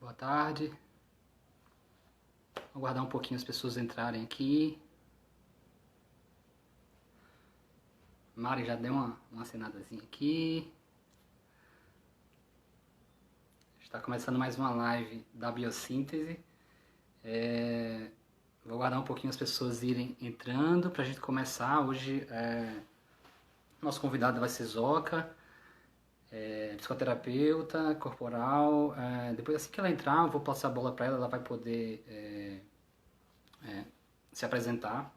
Boa tarde. Vou aguardar um pouquinho as pessoas entrarem aqui. Mari já deu uma acenadazinha aqui. Está começando mais uma live da biossíntese. Vou aguardar um pouquinho as pessoas irem entrando para a gente começar. Hoje nosso convidado vai ser Zoca, psicoterapeuta corporal. Depois, assim que ela entrar, eu vou passar a bola para ela, ela vai poder se apresentar.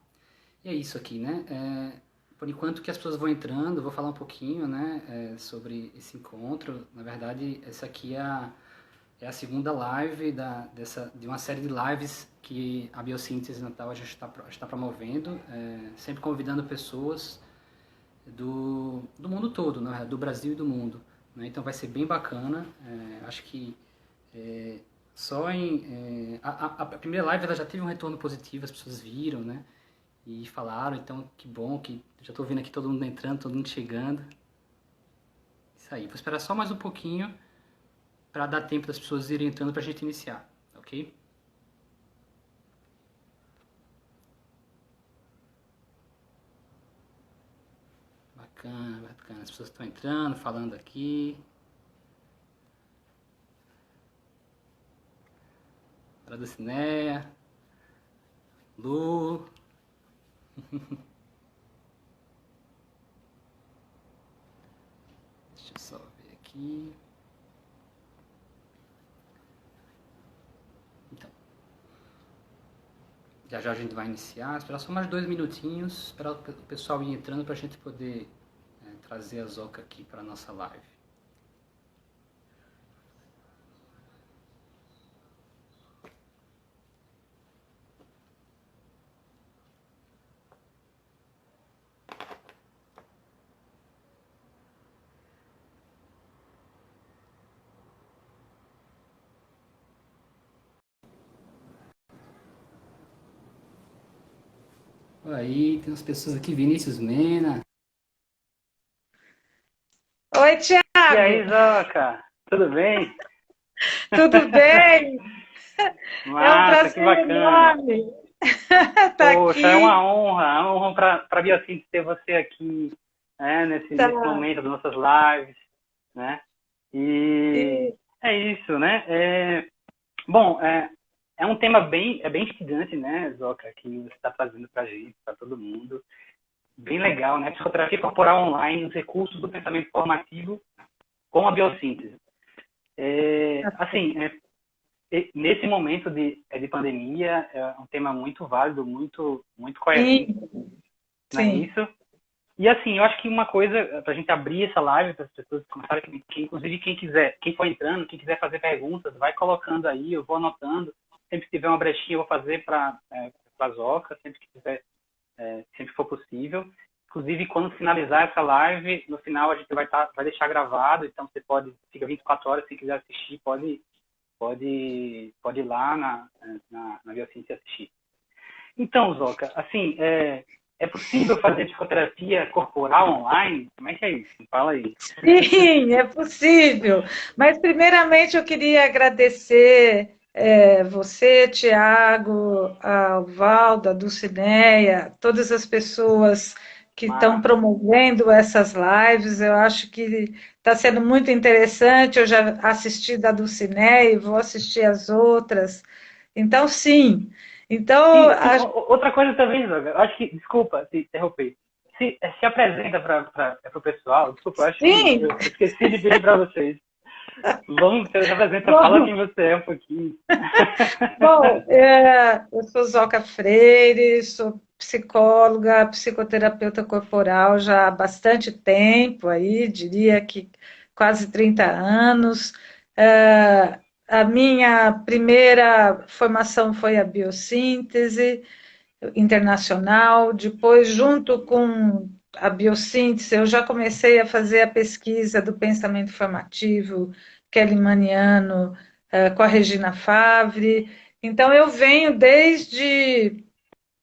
E é isso aqui, né? Por enquanto que as pessoas vão entrando, eu vou falar um pouquinho, né, sobre esse encontro. Na verdade, essa aqui é a segunda live de uma série de lives que a Biossíntese Natal a gente está promovendo, sempre convidando pessoas do mundo todo, né, do Brasil e do mundo. Né? Então vai ser bem bacana. Acho que a primeira live ela já teve um retorno positivo, as pessoas viram, né? E falaram, então que bom que já estou vendo aqui todo mundo entrando, todo mundo chegando. Isso aí, vou esperar só mais um pouquinho para dar tempo das pessoas irem entrando para a gente iniciar, ok? Bacana, bacana, as pessoas estão entrando, falando aqui. Para do Cineia, Lu. Deixa eu só ver aqui. Então, já a gente vai iniciar. Esperar só mais 2 minutinhos, esperar o pessoal ir entrando para a gente poder trazer a Zoca aqui para a nossa live. Aí, tem umas pessoas aqui, Vinícius Mena. Oi, E aí, Thiago. Zoca? Tudo bem? Tudo bem? É um Massa, que prazer bacana. enorme estar Poxa, é aqui. uma honra para a Biocíntese ter você aqui, né, nesse Tá. momento das nossas lives, né? E E, é isso, né? Bom, é um tema bem instigante, né, Zoca, que você está trazendo para a gente, para todo mundo. Bem legal, né? Psicoterapia corporal online, os recursos do pensamento formativo com a biossíntese. Assim, nesse momento de pandemia, é um tema muito válido, muito coerente, sim, não é sim. isso? E assim, eu acho que uma coisa, para a gente abrir essa live, para as pessoas começarem, inclusive quem quiser, quem for entrando, quem quiser fazer perguntas, vai colocando aí, eu vou anotando. Sempre que tiver uma brechinha, eu vou fazer para a Zoca, sempre que tiver, sempre que for possível. Inclusive, quando finalizar essa live, no final a gente vai deixar gravado, então você fica 24 horas, se quiser assistir, pode ir lá na Biociência assistir. Então, Zoca, assim, é possível fazer psicoterapia corporal online? Como é que é isso? Fala aí. Sim, é possível. Mas, primeiramente, eu queria agradecer você, Tiago, a Valda, a Dulcineia, todas as pessoas que estão Massa. promovendo essas lives. Eu acho que está sendo muito interessante. Eu já assisti da Dulcineia e vou assistir as outras. Então, sim. Então, Sim, sim. Outra coisa também, Zoga, acho que, desculpa te interromper, se apresenta para o pessoal, desculpa, eu acho que sim. eu esqueci de pedir para vocês. Vamos, se apresenta, fala Bom, quem você é um pouquinho. Bom, eu sou Zoca Freire, sou psicóloga, psicoterapeuta corporal já há bastante tempo, aí, diria que quase 30 anos. A minha primeira formação foi a biossíntese internacional, depois, junto com a biossíntese, eu já comecei a fazer a pesquisa do pensamento formativo kellemaniano, com a Regina Favre. Então, eu venho desde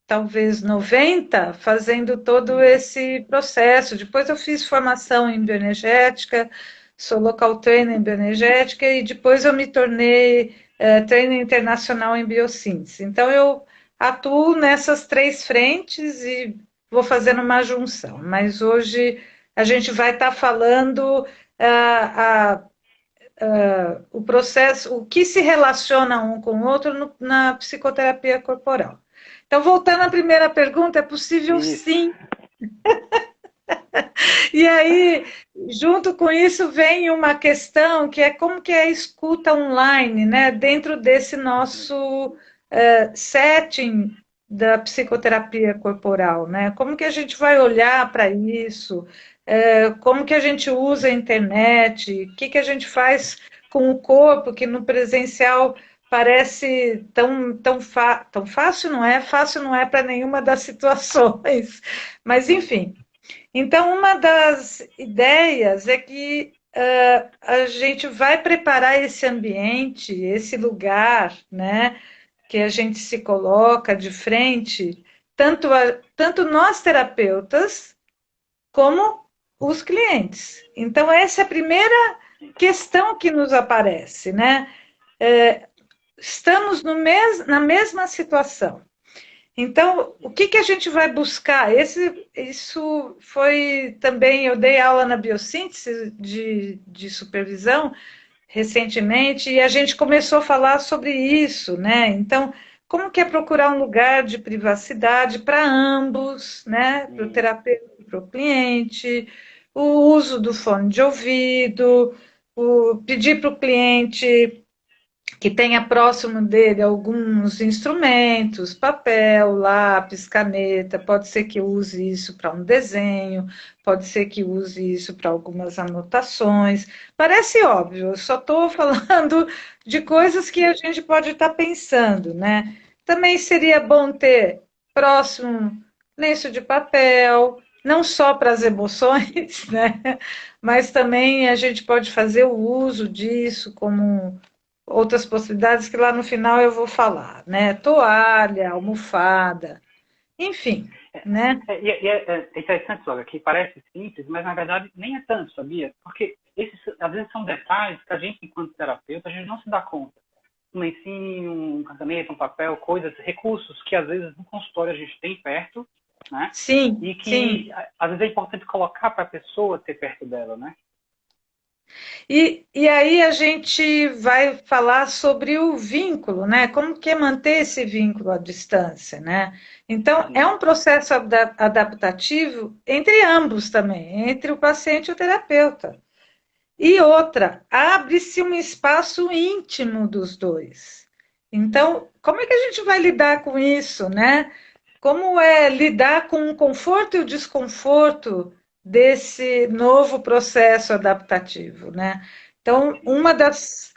talvez 90 fazendo todo esse processo. Depois, eu fiz formação em bioenergética, sou local trainer em bioenergética e depois eu me tornei treino internacional em biossíntese. Então, eu atuo nessas três frentes e vou fazendo uma junção. Mas hoje a gente vai estar falando o processo, o que se relaciona um com o outro na psicoterapia corporal. Então, voltando à primeira pergunta, é possível Isso. sim. E aí, junto com isso, vem uma questão que é como que é a escuta online, né? Dentro desse nosso setting da psicoterapia corporal, né? Como que a gente vai olhar para isso? Como que a gente usa a internet? O que que a gente faz com o corpo que no presencial parece tão fácil não é para nenhuma das situações. Mas, enfim. Então, uma das ideias é que a gente vai preparar esse ambiente, esse lugar, né, que a gente se coloca de frente, tanto nós terapeutas, como os clientes. Então, essa é a primeira questão que nos aparece, né? Estamos na mesma situação. Então, o que que a gente vai buscar? Isso foi também, eu dei aula na biossíntese de supervisão recentemente e a gente começou a falar sobre isso, né? Então, como que é procurar um lugar de privacidade para ambos, né? Para o terapeuta e para o cliente, o uso do fone de ouvido, pedir para o cliente que tenha próximo dele alguns instrumentos, papel, lápis, caneta, pode ser que use isso para um desenho, pode ser que use isso para algumas anotações. Parece óbvio, eu só estou falando de coisas que a gente pode estar pensando, né? Também seria bom ter próximo lenço de papel, não só para as emoções, né? Mas também a gente pode fazer o uso disso como outras possibilidades que lá no final eu vou falar, né? Toalha, almofada, enfim, né? É interessante, Olga, que parece simples, mas na verdade nem é tanto, sabia? Porque esses, às vezes, são detalhes que a gente, enquanto terapeuta, a gente não se dá conta. Um lencinho, um caneta, um papel, coisas, recursos que às vezes no consultório a gente tem perto, né? Sim, E que sim. às vezes é importante colocar para a pessoa ter perto dela, né? E aí a gente vai falar sobre o vínculo, né? Como que é manter esse vínculo à distância, né? Então, é Sim. um processo adaptativo entre ambos também, entre o paciente e o terapeuta. E outra, abre-se um espaço íntimo dos dois. Então, como é que a gente vai lidar com isso, né? Como é lidar com o conforto e o desconforto desse novo processo adaptativo, né? Então, uma das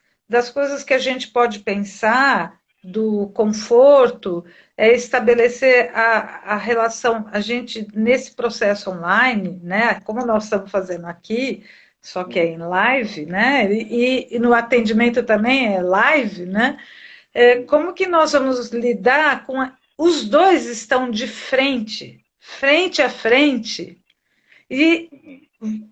coisas que a gente pode pensar do conforto é estabelecer a relação, a gente, nesse processo online, né? Como nós estamos fazendo aqui, só que é em live, né? E no atendimento também é live, né? Como que nós vamos lidar com os dois estão de frente, frente a frente, e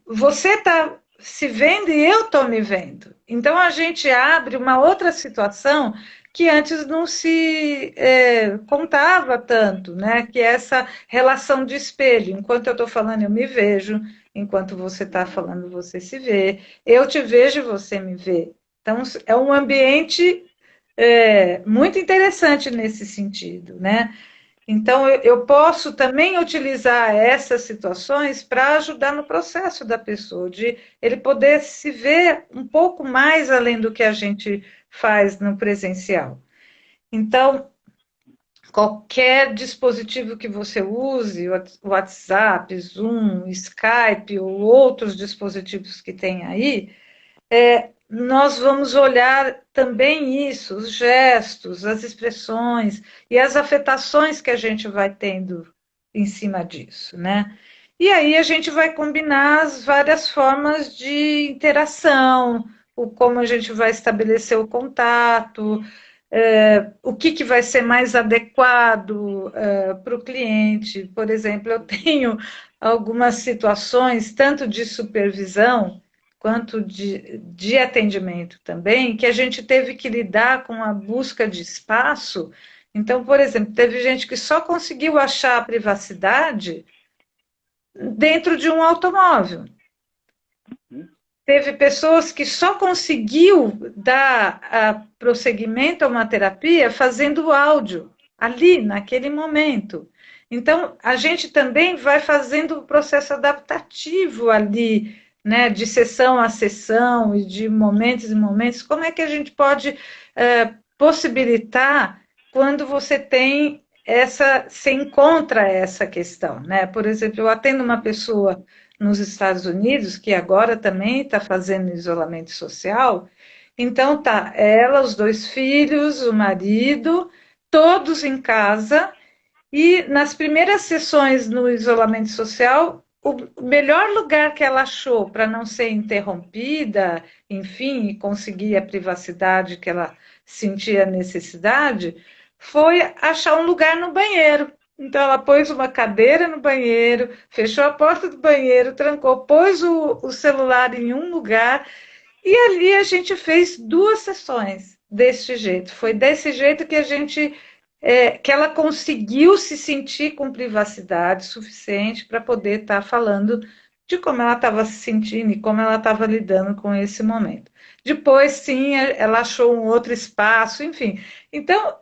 você está se vendo e eu estou me vendo. Então a gente abre uma outra situação que antes não se contava tanto, né? Que é essa relação de espelho. Enquanto eu estou falando, eu me vejo. Enquanto você está falando, você se vê. Eu te vejo e você me vê. Então, é um ambiente muito interessante nesse sentido, né? Então, eu posso também utilizar essas situações para ajudar no processo da pessoa, de ele poder se ver um pouco mais além do que a gente faz no presencial. Então, qualquer dispositivo que você use, WhatsApp, Zoom, Skype ou outros dispositivos que tem aí, nós vamos olhar também isso, os gestos, as expressões e as afetações que a gente vai tendo em cima disso, né? E aí a gente vai combinar as várias formas de interação, como a gente vai estabelecer o contato, o que vai ser mais adequado para o cliente. Por exemplo, eu tenho algumas situações, tanto de supervisão, quanto de atendimento também, que a gente teve que lidar com a busca de espaço. Então, por exemplo, teve gente que só conseguiu achar a privacidade dentro de um automóvel. Teve pessoas que só conseguiu dar prosseguimento a uma terapia fazendo áudio, ali, naquele momento. Então, a gente também vai fazendo o processo adaptativo ali, né, de sessão a sessão e de momentos em momentos. Como é que a gente pode possibilitar quando você tem se encontra essa questão, né? Por exemplo, eu atendo uma pessoa nos Estados Unidos, que agora também está fazendo isolamento social. Então, tá ela, os 2 filhos, o marido, todos em casa, e nas primeiras sessões no isolamento social, o melhor lugar que ela achou para não ser interrompida, enfim, e conseguir a privacidade que ela sentia necessidade, foi achar um lugar no banheiro. Então, ela pôs uma cadeira no banheiro, fechou a porta do banheiro, trancou, pôs o celular em um lugar, e ali a gente fez 2 sessões desse jeito. Foi desse jeito que que ela conseguiu se sentir com privacidade suficiente para poder estar falando de como ela estava se sentindo e como ela estava lidando com esse momento. Depois, sim, ela achou um outro espaço, enfim. Então,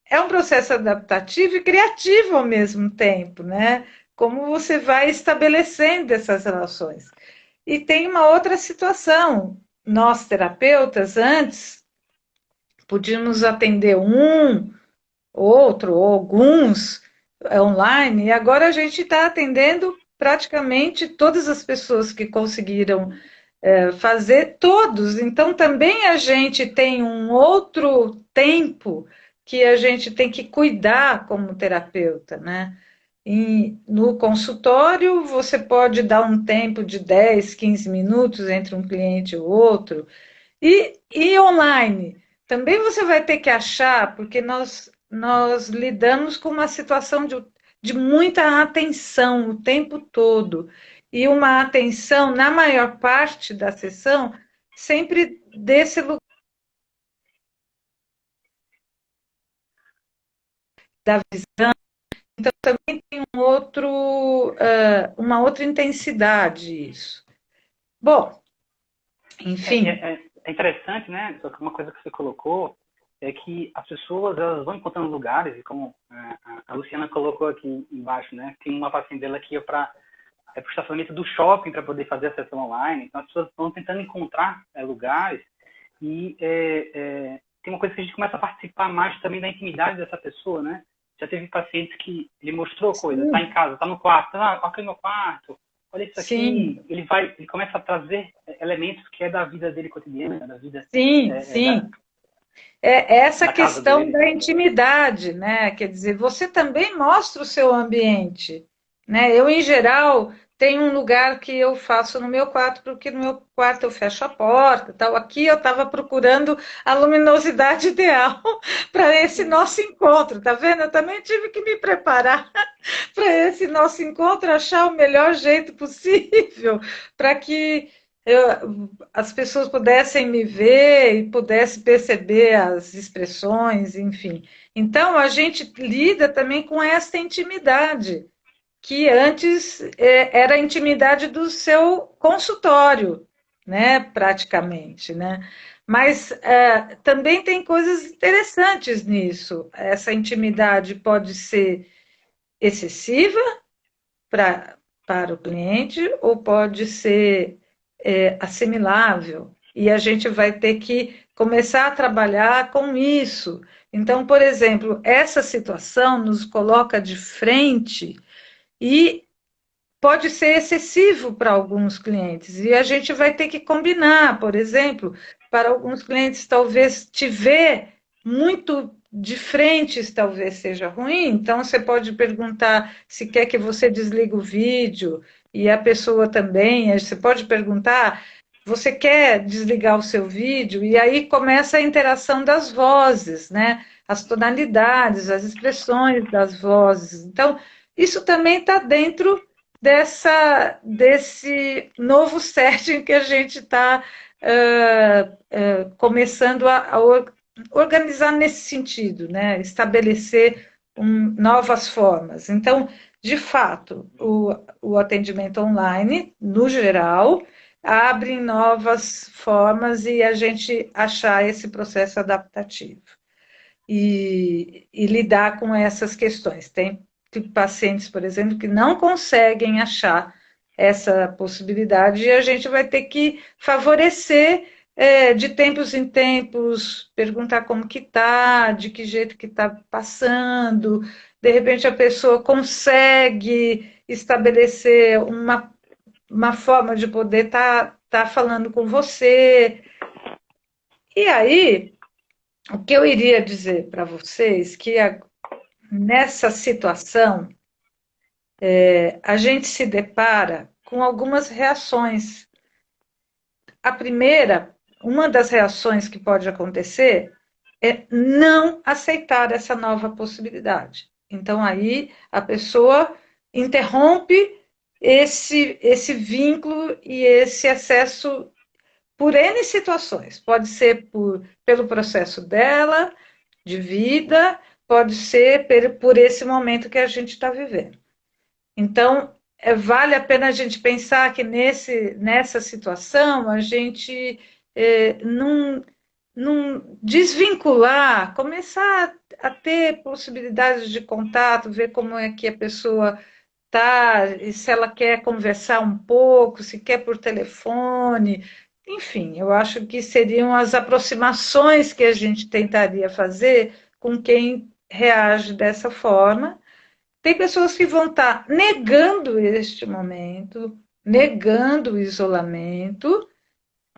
é um processo adaptativo e criativo ao mesmo tempo, né? Como você vai estabelecendo essas relações. E tem uma outra situação. Nós, terapeutas, antes, podíamos atender outro, ou alguns online, e agora a gente está atendendo praticamente todas as pessoas que conseguiram fazer, todos. Então, também a gente tem um outro tempo que a gente tem que cuidar como terapeuta, né? E no consultório, você pode dar um tempo de 10, 15 minutos entre um cliente e o outro. E online, também você vai ter que achar, porque nós lidamos com uma situação de muita atenção o tempo todo. E uma atenção, na maior parte da sessão, sempre desse lugar da visão. Então, também tem uma outra intensidade isso. Bom, enfim. É interessante, né? Só que uma coisa que você colocou é que as pessoas elas vão encontrando lugares, e como a Luciana colocou aqui embaixo, né? Tem uma paciente dela que ia para o estacionamento do shopping para poder fazer a sessão online. Então, as pessoas estão tentando encontrar lugares e tem uma coisa que a gente começa a participar mais também da intimidade dessa pessoa, né? Já teve pacientes que ele mostrou coisas, está em casa, está no quarto, aqui no quarto, olha isso aqui. Sim. Ele começa a trazer elementos que é da vida dele cotidiana, da vida. Sim. Essa questão da intimidade, né? Quer dizer, você também mostra o seu ambiente, né? Eu, em geral, tenho um lugar que eu faço no meu quarto, porque no meu quarto eu fecho a porta, tal. Aqui eu estava procurando a luminosidade ideal para esse nosso encontro, tá vendo? Eu também tive que me preparar para esse nosso encontro, achar o melhor jeito possível para que as pessoas pudessem me ver e pudessem perceber as expressões, enfim. Então, a gente lida também com essa intimidade, que antes era a intimidade do seu consultório, né, praticamente, né? Mas também tem coisas interessantes nisso. Essa intimidade pode ser excessiva para o cliente ou pode ser assimilável. E a gente vai ter que começar a trabalhar com isso. Então, por exemplo, essa situação nos coloca de frente e pode ser excessivo para alguns clientes. E a gente vai ter que combinar, por exemplo, para alguns clientes talvez te ver muito de frente talvez seja ruim, então você pode perguntar se quer que você desligue o vídeo e a pessoa também, você pode perguntar, você quer desligar o seu vídeo? E aí começa a interação das vozes, né? As tonalidades, as expressões das vozes. Então, isso também está dentro desse novo setting que a gente está começando a organizar nesse sentido, né? Estabelecer novas formas. Então, de fato, o atendimento online, no geral, abre novas formas e a gente achar esse processo adaptativo e lidar com essas questões. Tem pacientes, por exemplo, que não conseguem achar essa possibilidade e a gente vai ter que favorecer de tempos em tempos, perguntar como que está, de que jeito que está passando, de repente a pessoa consegue estabelecer uma forma de poder tá falando com você. E aí, o que eu iria dizer para vocês que nessa situação a gente se depara com algumas reações. A primeira, uma das reações que pode acontecer é não aceitar essa nova possibilidade. Então aí a pessoa interrompe esse vínculo e esse acesso por N situações. Pode ser pelo processo dela, de vida, pode ser por esse momento que a gente está vivendo. Então, vale a pena a gente pensar que nessa situação a gente não desvincular, começar a ter possibilidades de contato, ver como é que a pessoa está, se ela quer conversar um pouco, se quer por telefone, enfim, eu acho que seriam as aproximações que a gente tentaria fazer com quem reage dessa forma. Tem pessoas que vão estar negando este momento, negando o isolamento,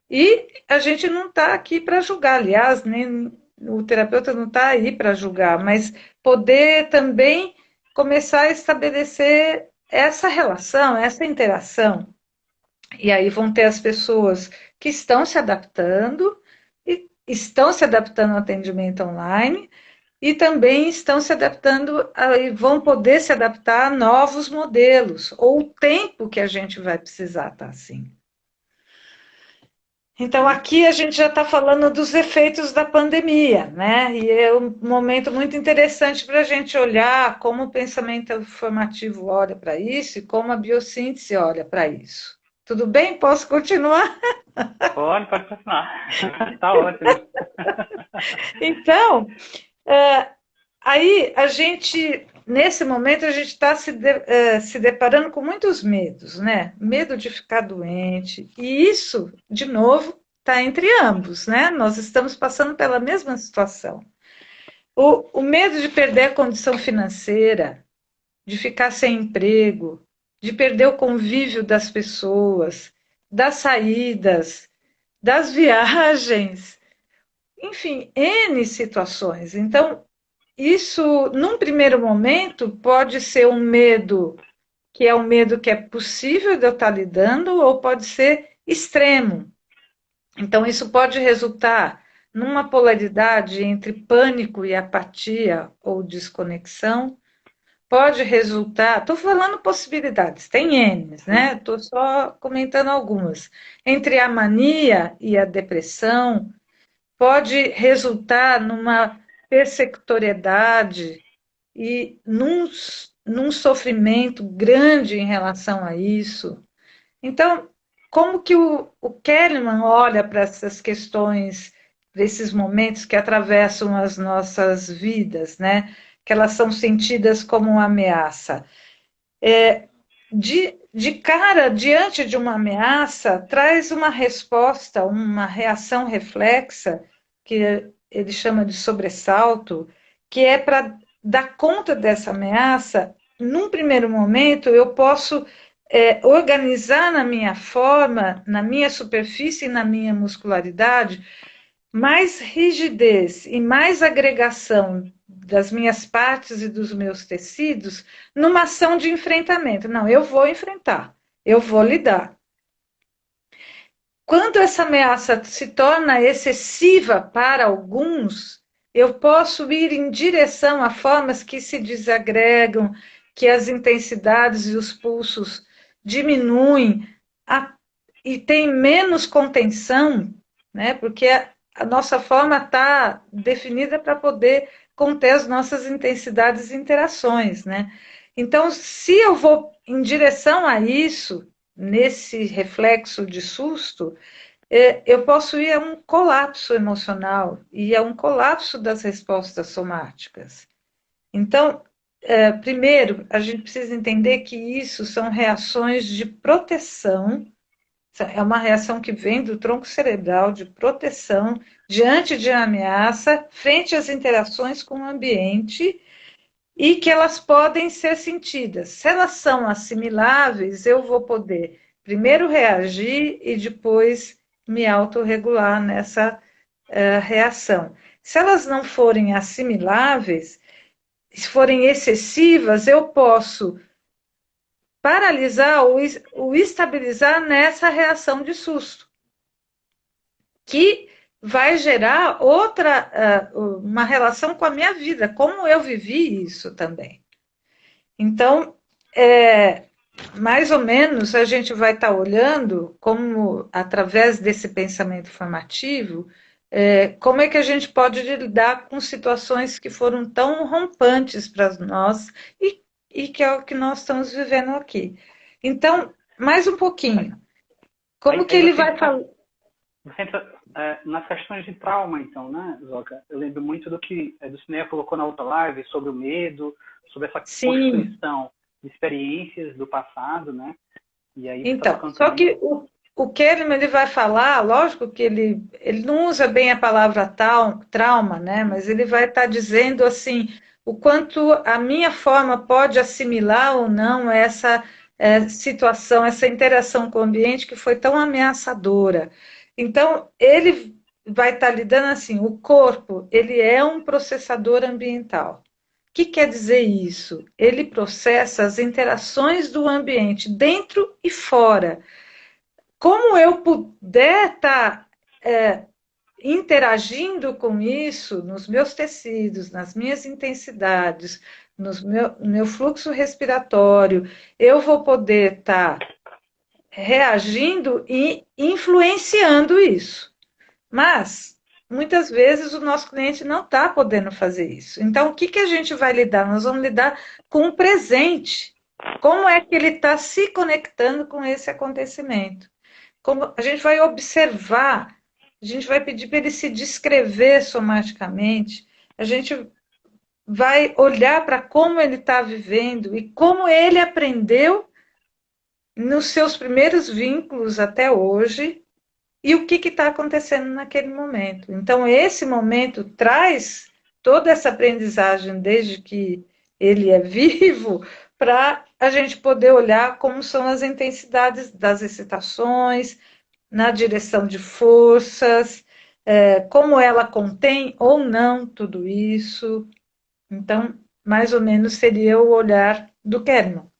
e a gente não está aqui para julgar, aliás, nem o terapeuta não está aí para julgar, mas poder também começar a estabelecer essa relação, essa interação. E aí vão ter as pessoas que estão se adaptando, e estão se adaptando ao atendimento online, e também estão se adaptando, e vão poder se adaptar a novos modelos, ou o tempo que a gente vai precisar estar assim. Então, aqui a gente já está falando dos efeitos da pandemia, né? E é um momento muito interessante para a gente olhar como o pensamento formativo olha para isso e como a biossíntese olha para isso. Tudo bem? Posso continuar? Pode continuar. Está ótimo. Então, aí a gente, nesse momento, a gente está se deparando com muitos medos, né? Medo de ficar doente. E isso, de novo, está entre ambos, né? Nós estamos passando pela mesma situação. O medo de perder a condição financeira, de ficar sem emprego, de perder o convívio das pessoas, das saídas, das viagens, enfim, N situações. Então, isso, num primeiro momento, pode ser um medo que é possível de eu estar lidando, ou pode ser extremo. Então, isso pode resultar numa polaridade entre pânico e apatia ou desconexão. Pode resultar, estou falando possibilidades, tem N, né? Estou só comentando algumas. Entre a mania e a depressão, pode resultar numa persecutoriedade e num sofrimento grande em relação a isso. Então, como que o Kahneman olha para essas questões, desses momentos que atravessam as nossas vidas, né? Que elas são sentidas como uma ameaça. De cara, diante de uma ameaça, traz uma resposta, uma reação reflexa, que ele chama de sobressalto, que é para dar conta dessa ameaça. Num primeiro momento, eu posso organizar na minha forma, na minha superfície e na minha muscularidade, mais rigidez e mais agregação das minhas partes e dos meus tecidos numa ação de enfrentamento. Não, eu vou enfrentar, eu vou lidar. Quando essa ameaça se torna excessiva para alguns, eu posso ir em direção a formas que se desagregam, que as intensidades e os pulsos diminuem e tem menos contenção, né? Porque a nossa forma está definida para poder conter as nossas intensidades e interações, né? Então, se eu vou em direção a isso, nesse reflexo de susto, eu posso ir a um colapso emocional e a um colapso das respostas somáticas. Então, primeiro, a gente precisa entender que isso são reações de proteção, é uma reação que vem do tronco cerebral de proteção diante de ameaça, frente às interações com o ambiente, e que elas podem ser sentidas. Se elas são assimiláveis, eu vou poder primeiro reagir e depois me autorregular nessa reação. Se elas não forem assimiláveis, se forem excessivas, eu posso paralisar ou estabilizar nessa reação de susto, que vai gerar uma relação com a minha vida, como eu vivi isso também. Então, mais ou menos, a gente vai estar olhando como, através desse pensamento formativo, como é que a gente pode lidar com situações que foram tão rompantes para nós e que é o que nós estamos vivendo aqui. Então, mais um pouquinho. Como que ele vai falar? Você entra nas questões de trauma, então, né, Zoca? Eu lembro muito do que do Cineia colocou na outra live sobre o medo, sobre essa construção de experiências do passado, né? E aí então, só que o Kahneman ele vai falar, lógico que ele não usa bem a palavra trauma, né? Mas ele vai estar dizendo assim o quanto a minha forma pode assimilar ou não essa situação, essa interação com o ambiente que foi tão ameaçadora. Então, ele vai estar lidando assim, o corpo, ele é um processador ambiental. O que quer dizer isso? Ele processa as interações do ambiente dentro e fora. Como eu puder estar interagindo com isso nos meus tecidos, nas minhas intensidades, no meu fluxo respiratório, eu vou poder estar reagindo e influenciando isso. Mas, muitas vezes, o nosso cliente não está podendo fazer isso. Então, o que a gente vai lidar? Nós vamos lidar com o presente. Como é que ele está se conectando com esse acontecimento? Como a gente vai observar, a gente vai pedir para ele se descrever somaticamente, a gente vai olhar para como ele está vivendo e como ele aprendeu nos seus primeiros vínculos até hoje e o que está acontecendo naquele momento. Então, esse momento traz toda essa aprendizagem desde que ele é vivo para a gente poder olhar como são as intensidades das excitações, na direção de forças, como ela contém ou não tudo isso. Então, mais ou menos seria o olhar do Kahneman.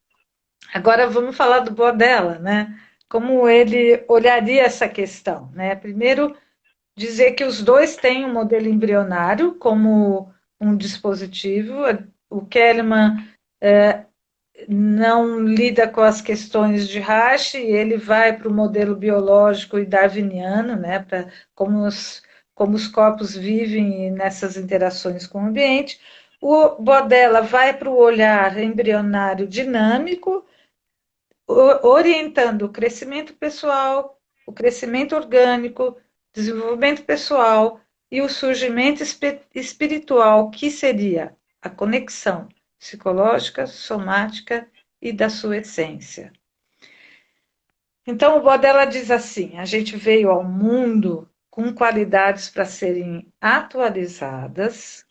Agora vamos falar do Bordella, né? Como ele olharia essa questão, né? Primeiro, dizer que os dois têm um modelo embrionário como um dispositivo. O Kahneman não lida com as questões de Reich, ele vai para o modelo biológico e darwiniano, né? Para como os corpos vivem nessas interações com o ambiente. O Bordella vai para o olhar embrionário dinâmico, orientando o crescimento pessoal, o crescimento orgânico, desenvolvimento pessoal e o surgimento espiritual, que seria a conexão psicológica, somática e da sua essência. Então, o Bordella diz assim: a gente veio ao mundo com qualidades para serem atualizadas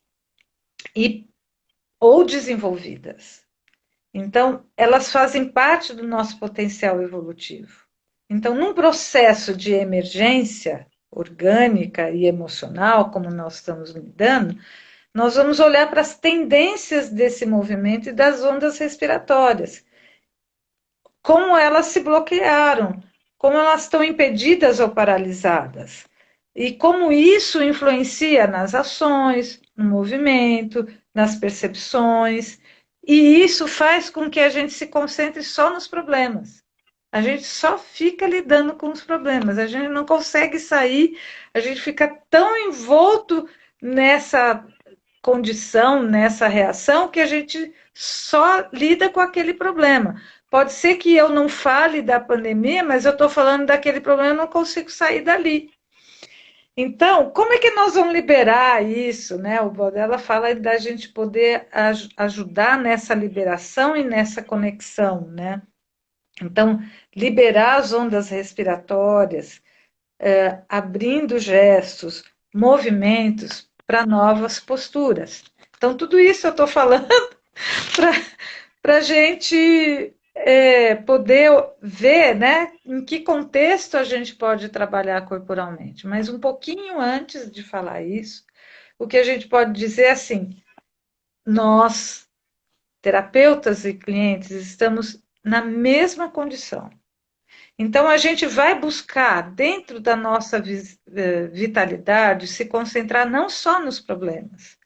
ou desenvolvidas. Então, elas fazem parte do nosso potencial evolutivo. Então, num processo de emergência orgânica e emocional, como nós estamos lidando, nós vamos olhar para as tendências desse movimento e das ondas respiratórias. Como elas se bloquearam, como elas estão impedidas ou paralisadas. E como isso influencia nas ações, no movimento, nas percepções. E isso faz com que a gente se concentre só nos problemas. A gente só fica lidando com os problemas, a gente não consegue sair, a gente fica tão envolto nessa condição, nessa reação, que a gente só lida com aquele problema. Pode ser que eu não fale da pandemia, mas eu estou falando daquele problema e não consigo sair dali. Então, como é que nós vamos liberar isso, né? O Bodella fala da gente poder ajudar nessa liberação e nessa conexão, né? Então, liberar as ondas respiratórias, abrindo gestos, movimentos para novas posturas. Então, tudo isso eu estou falando para a gente poder ver, né, em que contexto a gente pode trabalhar corporalmente. Mas um pouquinho antes de falar isso, o que a gente pode dizer é assim: nós, terapeutas e clientes, estamos na mesma condição. Então, a gente vai buscar, dentro da nossa vitalidade, se concentrar não só nos problemas,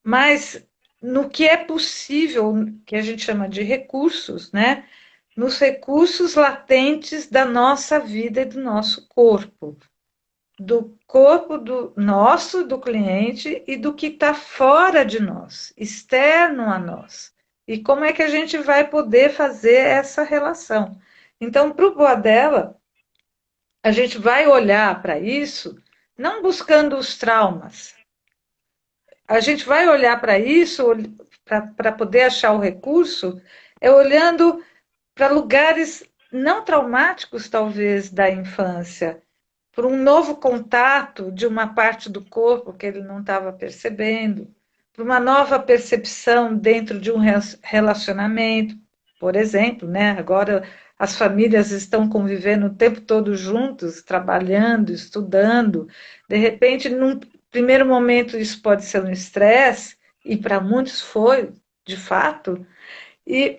mas no que é possível, que a gente chama de recursos, né? Nos recursos latentes da nossa vida e do nosso corpo. Do corpo do nosso, do cliente, e do que está fora de nós, externo a nós. E como é que a gente vai poder fazer essa relação? Então, para o Boadella, a gente vai olhar para isso não buscando os traumas. A gente vai olhar para isso, para poder achar o recurso, olhando para lugares não traumáticos, talvez, da infância, por um novo contato de uma parte do corpo que ele não estava percebendo, por uma nova percepção dentro de um relacionamento, por exemplo, né? Agora as famílias estão convivendo o tempo todo juntos, trabalhando, estudando. De repente, num primeiro momento, isso pode ser um estresse, e para muitos foi, de fato,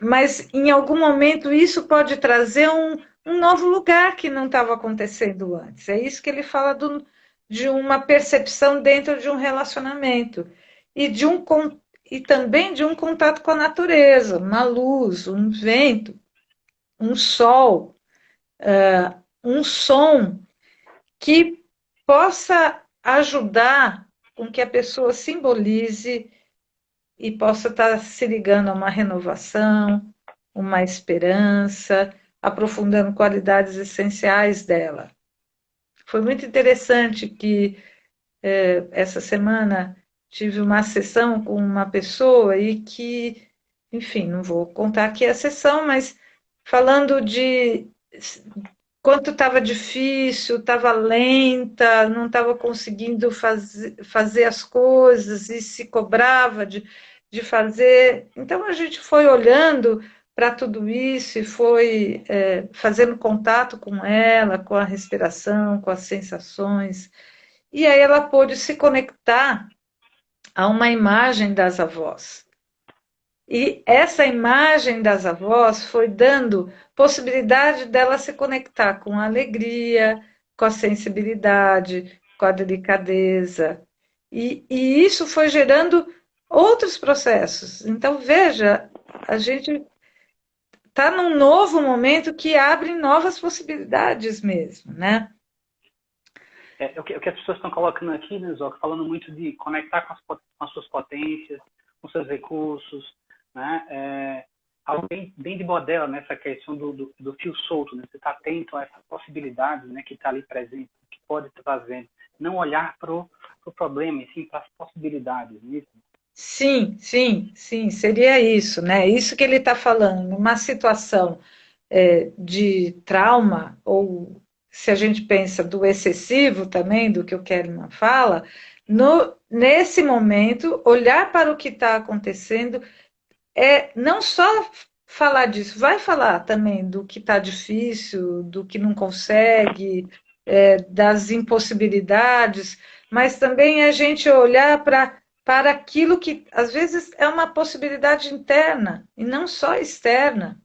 mas em algum momento isso pode trazer um novo lugar que não estava acontecendo antes. É isso que ele fala de uma percepção dentro de um relacionamento e, e também de um contato com a natureza, uma luz, um vento, um sol, um som que possa ajudar com que a pessoa simbolize e possa estar se ligando a uma renovação, uma esperança, aprofundando qualidades essenciais dela. Foi muito interessante que essa semana tive uma sessão com uma pessoa e que, enfim, não vou contar aqui a sessão, mas falando de quanto estava difícil, estava lenta, não estava conseguindo fazer as coisas e se cobrava de fazer. Então a gente foi olhando para tudo isso e foi fazendo contato com ela, com a respiração, com as sensações. E aí ela pôde se conectar a uma imagem das avós. E essa imagem das avós foi dando possibilidade dela se conectar com a alegria, com a sensibilidade, com a delicadeza. E isso foi gerando outros processos. Então, veja, a gente está num novo momento que abre novas possibilidades mesmo, né? O que as pessoas estão colocando aqui, né, Zoc, falando muito de conectar com as suas potências, com seus recursos, né? Algo bem de Bodella, né? Essa questão do fio solto, né? Você está atento a essa possibilidade, né? Que está ali presente, que pode estar trazendo. Não olhar para o problema, e sim para as possibilidades, né? Sim, sim, sim, seria isso, né? Isso que ele está falando, numa situação de trauma, ou se a gente pensa do excessivo também, do que o Kellerman fala, nesse momento, olhar para o que está acontecendo não só falar disso, vai falar também do que está difícil, do que não consegue, das impossibilidades, mas também a gente olhar para aquilo que às vezes é uma possibilidade interna e não só externa.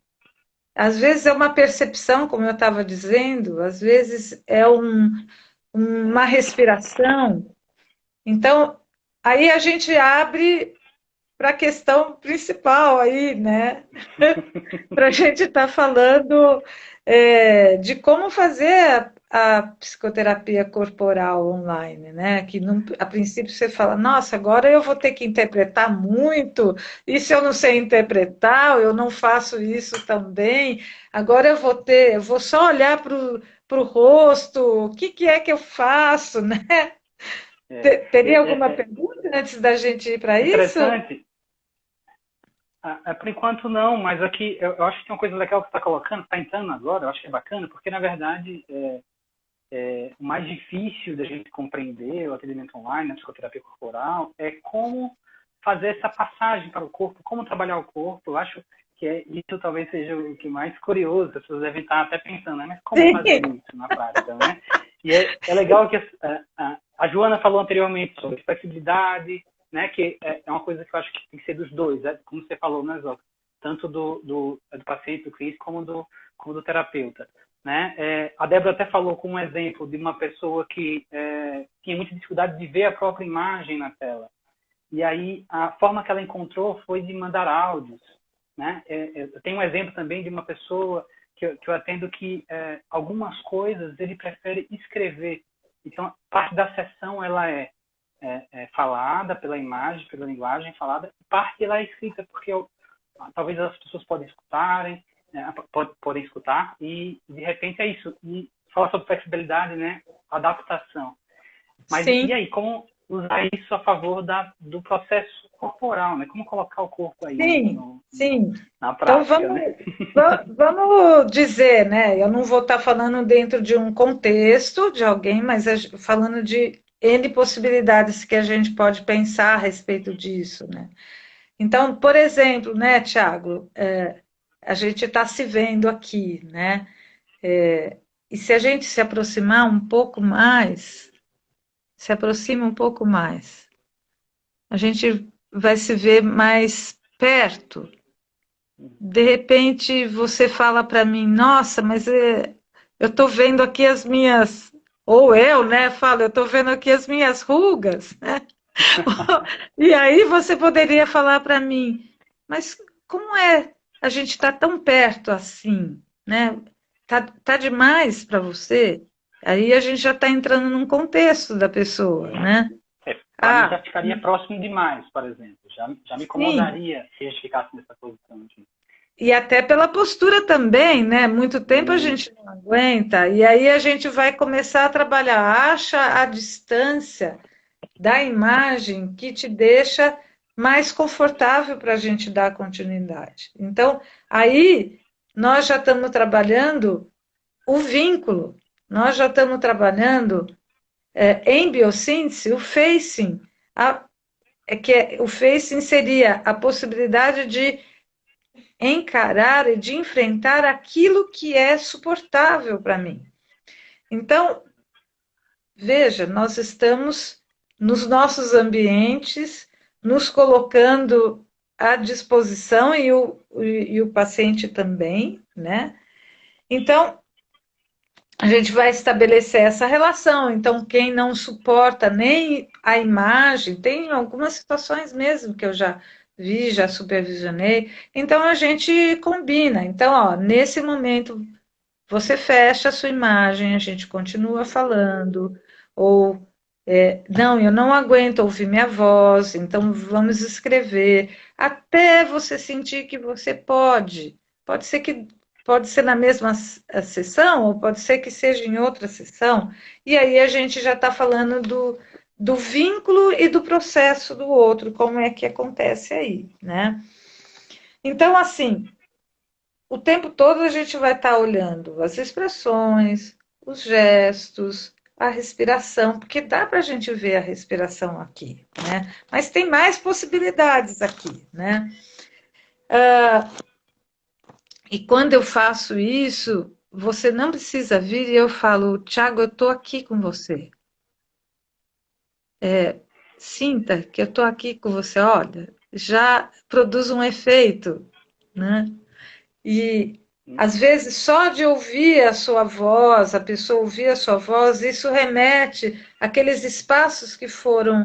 Às vezes é uma percepção, como eu estava dizendo, às vezes é uma respiração. Então, aí a gente abre para a questão principal aí, né? Para a gente estar falando de como fazer a psicoterapia corporal online, né? Que a princípio você fala, nossa, agora eu vou ter que interpretar muito, e se eu não sei interpretar, eu não faço isso também, agora eu vou só olhar para o rosto, o que, que é que eu faço, né? Teria alguma pergunta antes da gente ir para isso? Interessante. Por enquanto não, mas aqui eu acho que tem uma coisa legal que você está colocando, está entrando agora, eu acho que é bacana, porque na verdade o mais difícil da gente compreender o atendimento online, a psicoterapia corporal, é como fazer essa passagem para o corpo, como trabalhar o corpo. Eu acho que isso talvez seja o que mais curioso, as pessoas devem estar até pensando, né? Mas como fazer isso na prática, né? E é legal que a Joana falou anteriormente sobre flexibilidade, né? Que é uma coisa que eu acho que tem que ser dos dois, como você falou, né, Zó? Tanto do paciente, do cliente, como do terapeuta. Né? A Débora até falou com um exemplo de uma pessoa que tinha muita dificuldade de ver a própria imagem na tela. E aí a forma que ela encontrou foi de mandar áudios. Né? Eu tenho um exemplo também de uma pessoa que eu atendo que algumas coisas ele prefere escrever. Então, parte da sessão ela é falada pela imagem, pela linguagem falada, e parte ela é escrita, porque talvez as pessoas podem escutarem, podem escutar, e de repente é isso. E fala sobre flexibilidade, né? Adaptação. Mas Sim. E aí, como usar isso a favor do processo corporal, né? Como colocar o corpo aí sim. Na prática, então né? vamos dizer, né? Eu não vou estar falando dentro de um contexto de alguém, mas falando de N possibilidades que a gente pode pensar a respeito disso, né? Então, por exemplo, né, Tiago, a gente está se vendo aqui, né? E se a gente se aproximar um pouco mais, se aproxima um pouco mais, a gente vai se ver mais perto. De repente você fala para mim, nossa, mas eu estou vendo aqui as minhas, ou eu, né, falo, eu estou vendo aqui as minhas rugas, né? E aí você poderia falar para mim, mas como é a gente está tão perto assim, né? Tá demais para você? Aí a gente já está entrando num contexto da pessoa, né? Para mim já ficaria próximo demais, por exemplo. Já me incomodaria se a gente ficasse nessa posição aqui. E até pela postura também, né? Muito tempo a gente não aguenta, e aí a gente vai começar a trabalhar, acha a distância da imagem que te deixa mais confortável para a gente dar continuidade. Então, aí nós já estamos trabalhando o vínculo, nós já estamos trabalhando em biossíntese o facing, o facing seria a possibilidade de encarar e de enfrentar aquilo que é suportável para mim. Então, veja, nós estamos nos nossos ambientes, nos colocando à disposição e o paciente também, né? Então, a gente vai estabelecer essa relação. Então, quem não suporta nem a imagem, tem algumas situações mesmo que eu já vi, já supervisionei. Então, a gente combina. Então, ó, nesse momento, você fecha a sua imagem, a gente continua falando, ou não, eu não aguento ouvir minha voz, então vamos escrever, até você sentir que você pode. Pode ser na mesma sessão, ou pode ser que seja em outra sessão, e aí a gente já está falando do vínculo e do processo do outro, como é que acontece aí, né? Então, assim, o tempo todo a gente vai estar olhando as expressões, os gestos, a respiração, porque dá para a gente ver a respiração aqui, né? Mas tem mais possibilidades aqui, né? E quando eu faço isso, você não precisa vir e eu falo, Tiago, eu estou aqui com você. Sinta que eu estou aqui com você, olha, já produz um efeito, né? E às vezes só de ouvir a sua voz, a pessoa ouvir a sua voz, isso remete àqueles espaços que foram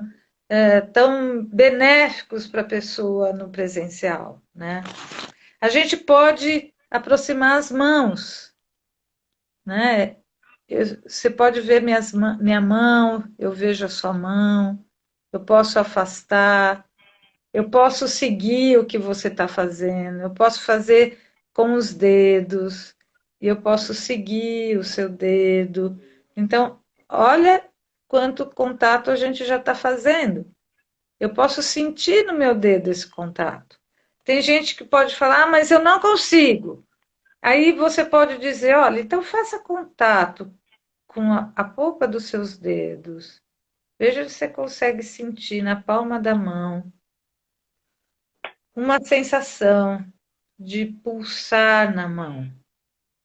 tão benéficos para a pessoa no presencial, né? A gente pode aproximar as mãos, né? Você pode ver minha mão, eu vejo a sua mão, eu posso afastar, eu posso seguir o que você está fazendo, eu posso fazer com os dedos, e eu posso seguir o seu dedo. Então, olha quanto contato a gente já está fazendo. Eu posso sentir no meu dedo esse contato. Tem gente que pode falar, ah, mas eu não consigo. Aí você pode dizer, olha, então faça contato com a polpa dos seus dedos. Veja se você consegue sentir na palma da mão uma sensação de pulsar na mão.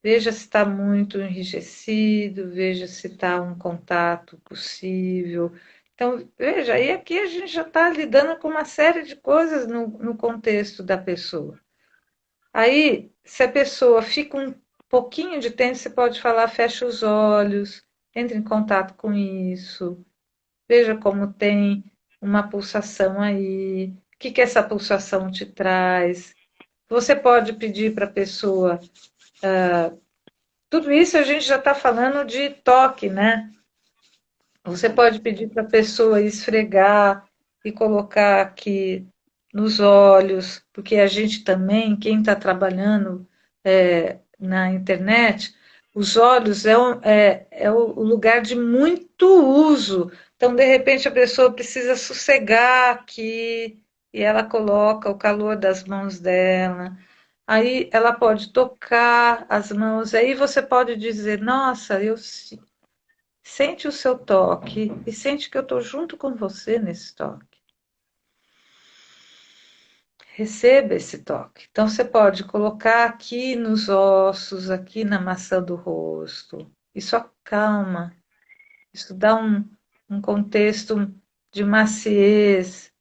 Veja se está muito enrijecido, veja se está um contato possível. Então, veja, e aqui a gente já está lidando com uma série de coisas no contexto da pessoa. Aí, se a pessoa fica um pouquinho de tempo, você pode falar, fecha os olhos, entre em contato com isso, veja como tem uma pulsação aí, o que que essa pulsação te traz. Você pode pedir para a pessoa, tudo isso a gente já está falando de toque, né? Você pode pedir para a pessoa esfregar e colocar aqui nos olhos, porque a gente também, quem está trabalhando na internet, os olhos é o lugar de muito uso. Então, de repente, a pessoa precisa sossegar aqui e ela coloca o calor das mãos dela. Aí ela pode tocar as mãos, aí você pode dizer, nossa, sente o seu toque e sente que eu estou junto com você nesse toque. Receba esse toque. Então você pode colocar aqui nos ossos, aqui na maçã do rosto. Isso acalma, isso dá um contexto de maciez,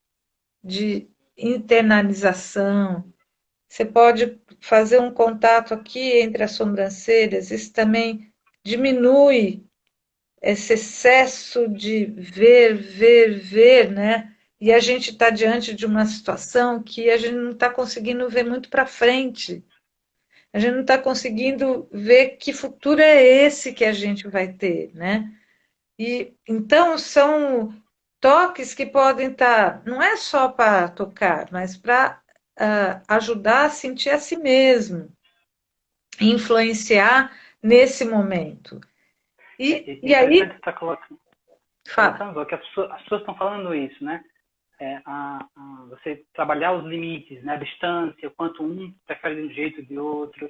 de internalização. Você pode fazer um contato aqui entre as sobrancelhas, isso também diminui esse excesso de ver, né? E a gente está diante de uma situação que a gente não está conseguindo ver muito para frente. A gente não está conseguindo ver que futuro é esse que a gente vai ter, né? E então são toques que podem estar, não é só para tocar, mas para ajudar a sentir a si mesmo, influenciar nesse momento. E aí, Interessante você estar fala. colocando, que as pessoas estão falando isso, né? Você trabalhar os limites, né? A distância, o quanto um prefere de um jeito de outro.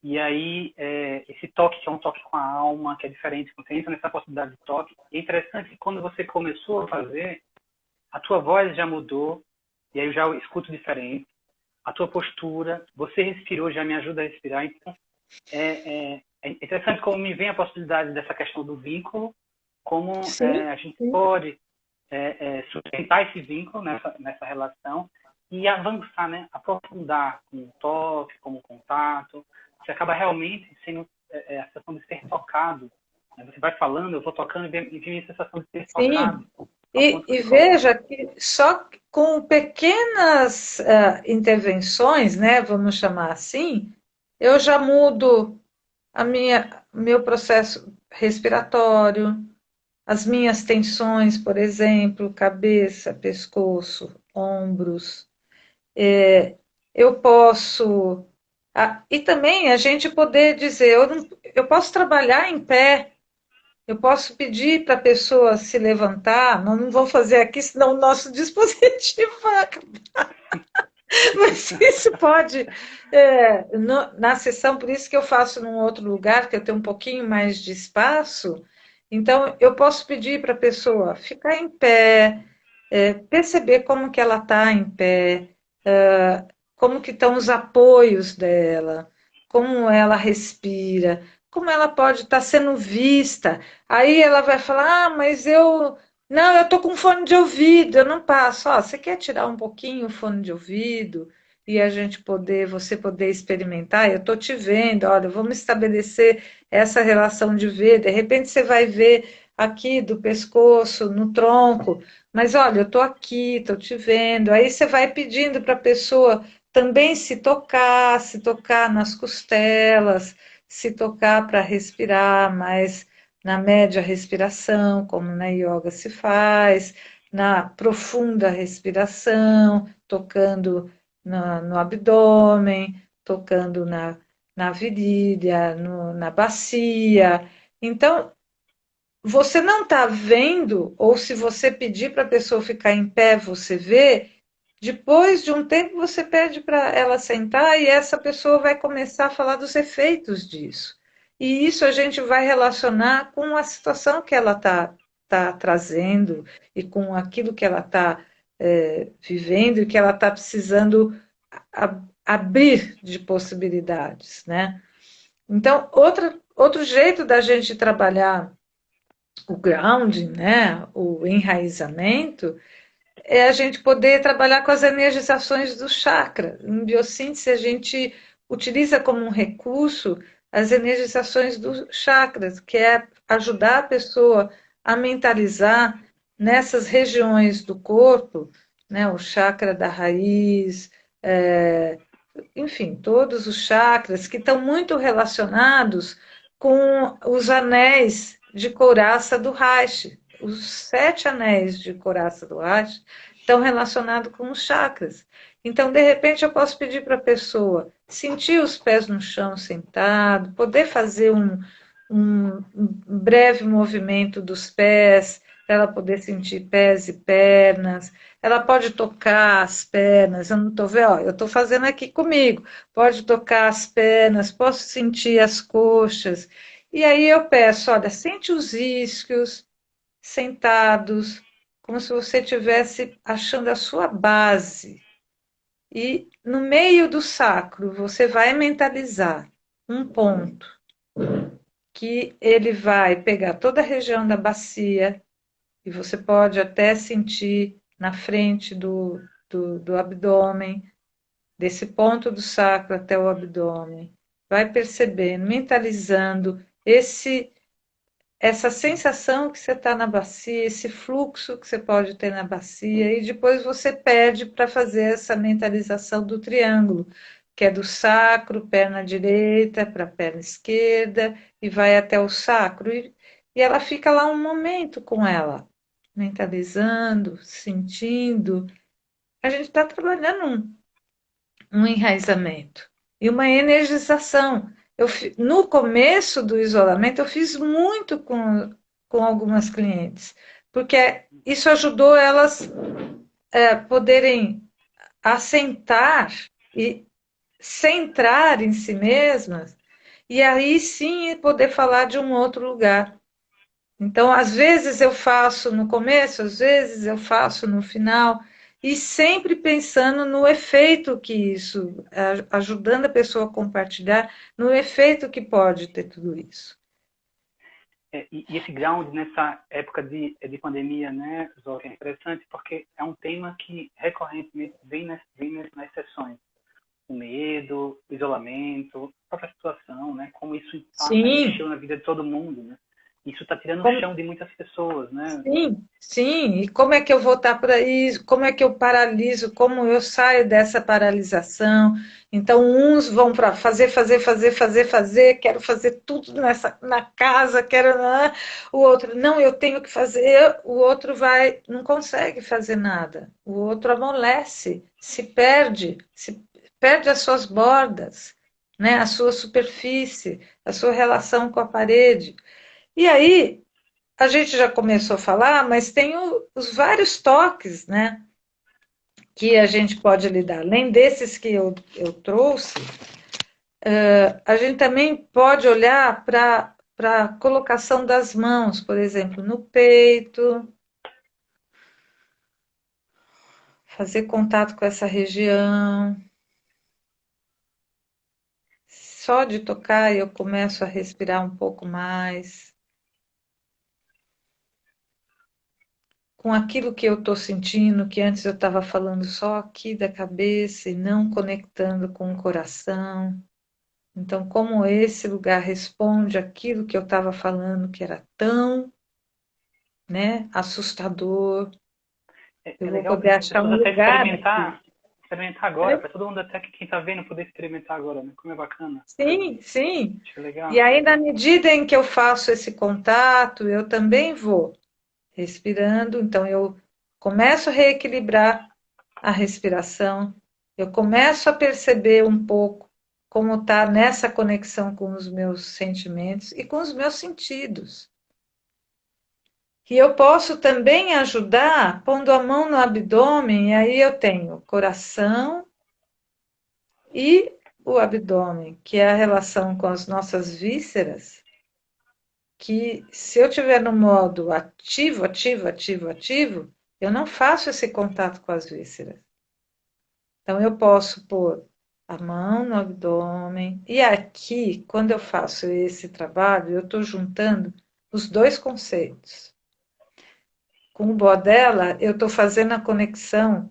E aí, esse toque, que é um toque com a alma, que é diferente, quando você entra nessa possibilidade de toque, é interessante que quando você começou a fazer, a tua voz já mudou, e aí eu já escuto diferente, a tua postura, você respirou, já me ajuda a respirar. Então, é interessante como me vem a possibilidade dessa questão do vínculo, como Sim, a gente sim. pode sustentar esse vínculo nessa relação e avançar, né? Aprofundar com o toque, como o contato. Você acaba realmente sendo a sensação de ser tocado. Né? Você vai falando, eu vou tocando e vem a sensação de ser Sim. tocado. Ao ponto que E você coloca. veja que só com pequenas intervenções, né, vamos chamar assim, eu já mudo meu processo respiratório, as minhas tensões, por exemplo, cabeça, pescoço, ombros. Eu posso. E também a gente poder dizer, eu posso trabalhar em pé. Eu posso pedir para a pessoa se levantar, nós não vamos fazer aqui, senão o nosso dispositivo vai acabar. Mas isso pode, na sessão, por isso que eu faço num outro lugar, que eu tenho um pouquinho mais de espaço, então eu posso pedir para a pessoa ficar em pé, perceber como que ela está em pé, como que estão os apoios dela, como ela respira, como ela pode estar sendo vista. Aí ela vai falar, mas não, eu estou com fone de ouvido, eu não passo. Ó, você quer tirar um pouquinho o fone de ouvido e você poder experimentar? Eu estou te vendo, olha, vamos estabelecer essa relação de ver. De repente você vai ver aqui do pescoço, no tronco, mas olha, eu estou aqui, estou te vendo. Aí você vai pedindo para a pessoa também se tocar nas costelas, se tocar para respirar mais na média respiração, como na yoga se faz, na profunda respiração, tocando no abdômen, tocando na virilha, na bacia. Então, você não está vendo, ou se você pedir para a pessoa ficar em pé, você vê, depois de um tempo você pede para ela sentar e essa pessoa vai começar a falar dos efeitos disso. E isso a gente vai relacionar com a situação que ela tá trazendo e com aquilo que ela está vivendo e que ela está precisando abrir de possibilidades, né? Então, outro jeito da gente trabalhar o grounding, né, o enraizamento, é a gente poder trabalhar com as energizações do chakra. Em biossíntese, a gente utiliza como um recurso as energizações dos chakras, que é ajudar a pessoa a mentalizar nessas regiões do corpo, né, o chakra da raiz, enfim, todos os chakras que estão muito relacionados com os anéis de couraça do Reich. Os 7 anéis de couraça do Reich estão relacionados com os chakras. Então, de repente, eu posso pedir para a pessoa sentir os pés no chão sentado, poder fazer um breve movimento dos pés, para ela poder sentir pés e pernas. Ela pode tocar as pernas, eu não estou vendo, ó, eu estou fazendo aqui comigo. Pode tocar as pernas, posso sentir as coxas. E aí eu peço, olha, sente os isquios sentados, como se você estivesse achando a sua base. E no meio do sacro, você vai mentalizar um ponto que ele vai pegar toda a região da bacia, e você pode até sentir na frente do abdômen, desse ponto do sacro até o abdômen. Vai percebendo, mentalizando essa sensação que você está na bacia, esse fluxo que você pode ter na bacia, e depois você pede para fazer essa mentalização do triângulo, que é do sacro, perna direita para a perna esquerda, e vai até o sacro, e ela fica lá um momento com ela, mentalizando, sentindo. A gente está trabalhando um enraizamento e uma energização. No começo do isolamento, eu fiz muito com algumas clientes, porque isso ajudou elas poderem assentar e centrar em si mesmas, e aí sim poder falar de um outro lugar. Então, às vezes eu faço no começo, às vezes eu faço no final, e sempre pensando no efeito que isso, ajudando a pessoa a compartilhar, no efeito que pode ter tudo isso. E esse ground nessa época de pandemia, né, Zoe, é interessante porque é um tema que recorrentemente vem nas sessões. O medo, o isolamento, a própria situação, né, como isso impacta, mexeu na vida de todo mundo, né? Isso está tirando o chão de muitas pessoas, né? Sim, sim. E como é que eu vou estar para isso? Como é que eu paraliso? Como eu saio dessa paralisação? Então, uns vão para fazer, quero fazer tudo na casa, quero. O outro, não, eu tenho que fazer. O outro não consegue fazer nada. O outro amolece, se perde as suas bordas, né? A sua superfície, a sua relação com a parede. E aí, a gente já começou a falar, mas tem os vários toques, né? Que a gente pode lidar. Além desses que eu trouxe, a gente também pode olhar para a colocação das mãos, por exemplo, no peito, fazer contato com essa região. Só de tocar eu começo a respirar um pouco mais. Com aquilo que eu estou sentindo, que antes eu estava falando só aqui da cabeça e não conectando com o coração. Então, como esse lugar responde aquilo que eu estava falando, que era tão né? Assustador. É Eu vou legal poder para as achar pessoas um até lugar aqui. experimentar agora, para todo mundo até que quem está vendo poder experimentar agora, né? Como é bacana. Sim, sim. Acho E legal. aí, na medida em que eu faço esse contato, eu também vou respirando. Então, eu começo a reequilibrar a respiração, eu começo a perceber um pouco como está nessa conexão com os meus sentimentos e com os meus sentidos. E eu posso também ajudar pondo a mão no abdômen, e aí eu tenho o coração e o abdômen, que é a relação com as nossas vísceras, que se eu tiver no modo ativo, ativo, ativo, ativo, eu não faço esse contato com as vísceras. Então eu posso pôr a mão no abdômen, e aqui, quando eu faço esse trabalho, eu estou juntando os dois conceitos. Com o Bodela, eu estou fazendo a conexão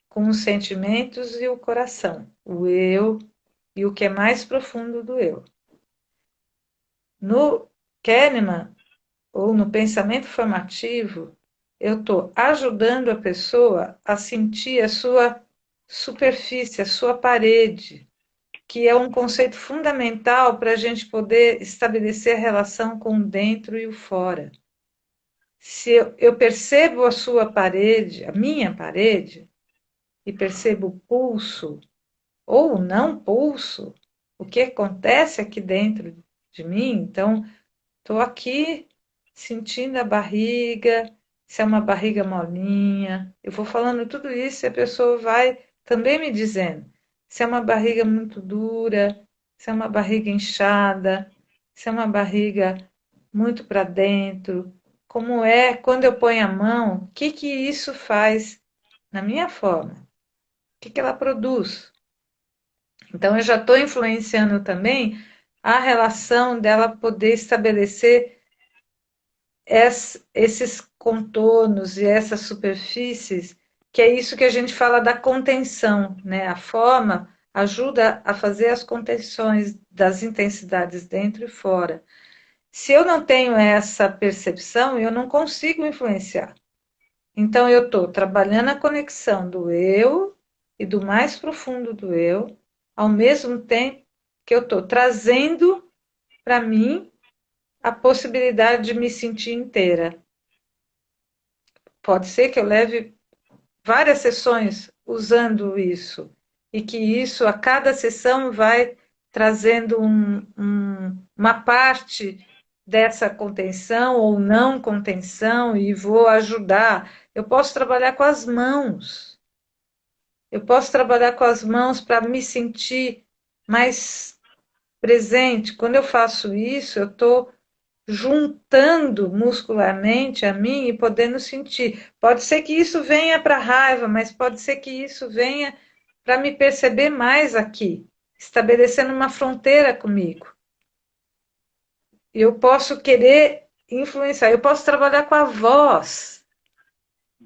com os sentimentos e o coração, o eu e o que é mais profundo do eu. No Kahneman, ou no pensamento formativo, eu estou ajudando a pessoa a sentir a sua superfície, a sua parede, que é um conceito fundamental para a gente poder estabelecer a relação com o dentro e o fora. Se eu percebo a sua parede, a minha parede, e percebo o pulso ou o não pulso, o que acontece aqui dentro de mim, então estou aqui sentindo a barriga, se é uma barriga molinha. Eu vou falando tudo isso e a pessoa vai também me dizendo se é uma barriga muito dura, se é uma barriga inchada, se é uma barriga muito para dentro. Como é quando eu ponho a mão, o que que isso faz na minha forma? O que que ela produz? Então eu já estou influenciando também a relação dela poder estabelecer esses contornos e essas superfícies, que é isso que a gente fala da contenção, né? A forma ajuda a fazer as contenções das intensidades dentro e fora. Se eu não tenho essa percepção, eu não consigo influenciar. Então, eu estou trabalhando a conexão do eu e do mais profundo do eu, ao mesmo tempo que eu estou trazendo para mim a possibilidade de me sentir inteira. Pode ser que eu leve várias sessões usando isso, e que isso, a cada sessão, vai trazendo uma parte dessa contenção ou não contenção e vou ajudar. Eu posso trabalhar com as mãos. Eu posso trabalhar com as mãos para me sentir mais presente. Quando eu faço isso, eu estou juntando muscularmente a mim e podendo sentir. Pode ser que isso venha para a raiva, mas pode ser que isso venha para me perceber mais aqui, estabelecendo uma fronteira comigo. Eu posso querer influenciar, eu posso trabalhar com a voz,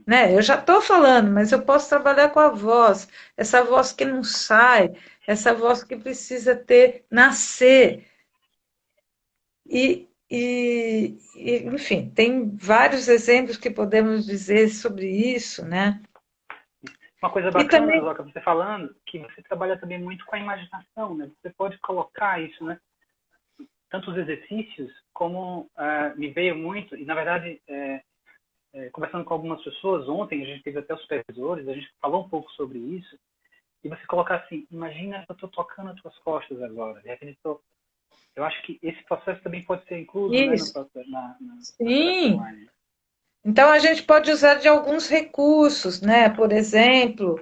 né? Eu já estou falando, mas eu posso trabalhar com a voz, essa voz que não sai, essa voz que precisa nascer. Enfim, tem vários exemplos que podemos dizer sobre isso, né? Uma coisa E bacana, também Zoca, você falando, que você trabalha também muito com a imaginação, né? Você pode colocar isso, né? Tanto os exercícios, como me veio muito, e na verdade, conversando com algumas pessoas ontem, a gente teve até os supervisores, a gente falou um pouco sobre isso, e você colocar assim, imagina que eu estou tocando as tuas costas agora, de repente eu acho que esse processo também pode ser incluso, né, isso, na terapia sim. online. Então a gente pode usar de alguns recursos, né? Por exemplo,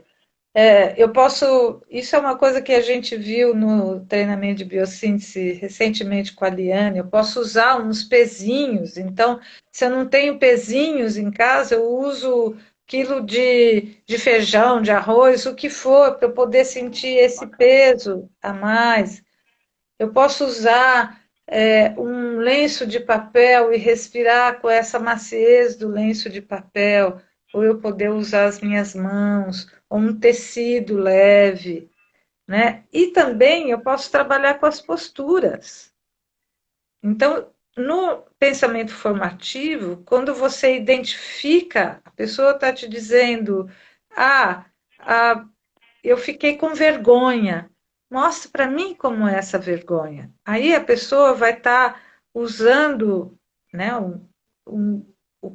eu posso. Isso é uma coisa que a gente viu no treinamento de biossíntese recentemente com a Liane. Eu posso usar uns pezinhos. Então, se eu não tenho pezinhos em casa, eu uso quilo de feijão, de arroz, o que for, para eu poder sentir esse Bacana. peso a mais. Eu posso usar um lenço de papel e respirar com essa maciez do lenço de papel, ou eu poder usar as minhas mãos, ou um tecido leve, né? E também eu posso trabalhar com as posturas. Então, no pensamento formativo, quando você identifica, a pessoa está te dizendo, ah, ah, eu fiquei com vergonha. Mostra para mim como é essa vergonha. Aí a pessoa vai estar usando, né,